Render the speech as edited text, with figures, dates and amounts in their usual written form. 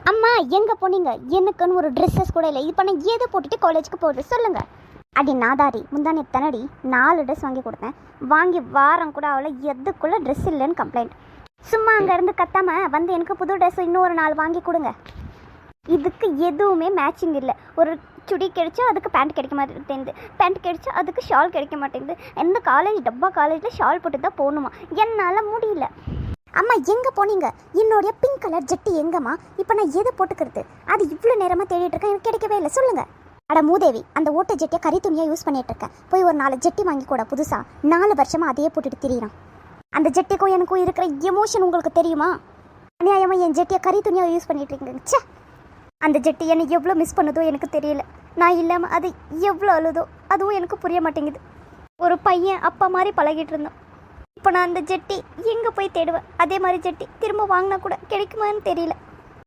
அம்மா எங்கே போனீங்க? எனக்குன்னு ஒரு ட்ரெஸ்ஸஸ் கூட இல்லை. இப்போ நான் எதை போட்டுட்டு காலேஜுக்கு போகுது சொல்லுங்கள். அடி நாதாரி, முந்தானே தனடி 4 ட்ரெஸ் வாங்கி கொடுத்தேன். வாங்கி வாரம் கூட அவளை எதுக்குள்ளே ட்ரெஸ் இல்லைன்னு கம்ப்ளைண்ட். சும்மா அங்கேருந்து கத்தாமல் வந்து எனக்கு புது ட்ரெஸ் இன்னொரு 4 வாங்கி கொடுங்க. இதுக்கு எதுவுமே மேட்சிங் இல்லை. ஒரு சுடி கிடைச்சா அதுக்கு பேண்ட் கிடைக்க மாட்டேங்குது, பேண்ட் கிடைச்சா அதுக்கு ஷால் கிடைக்க மாட்டேங்குது. எந்த காலேஜ் டப்பா காலேஜில் ஷால் போட்டு தான் போகணுமா? என்னால் முடியல. அம்மா எங்கே போனீங்க? என்னுடைய பிங்க் கலர் ஜெட்டி எங்கம்மா? இப்போ நான் எதை போட்டுக்கிறது? அது இவ்வளோ நேரமாக தேடிட்டு இருக்கேன், எனக்கு கிடைக்கவே இல்லை. சொல்லுங்கள். அட மூதேவி, அந்த ஓட்ட ஜெட்டியை கறி துணியாக யூஸ் பண்ணிட்டு இருக்கேன். போய் ஒரு 4 ஜெட்டி வாங்கி கூட புதுசாக 4 வருஷமாக அதையே போட்டுட்டு திரியிறான். அந்த ஜெட்டிக்கும் எனக்கும் இருக்கிற எமோஷன் உங்களுக்கு தெரியுமா? அநியாயமாக என் ஜெட்டியை கறி துணியாக யூஸ் பண்ணிட்டு இருக்கீங்க. ச்சே, அந்த ஜெட்டி என்னை எவ்வளோ மிஸ் பண்ணுதோ எனக்கு தெரியல. நான் இல்லாமல் அது எவ்வளோ அழுதோ அதுவும் எனக்கு புரிய மாட்டேங்குது. ஒரு பையன் அப்பா மாதிரி பழகிட்டு இருந்தோம். இப்போ நான் அந்த ஜெட்டி எங்கே போய் தேடுவேன்? அதே மாதிரி ஜெட்டி திரும்ப வாங்கினா கூட கிடைக்குமான்னு தெரியல.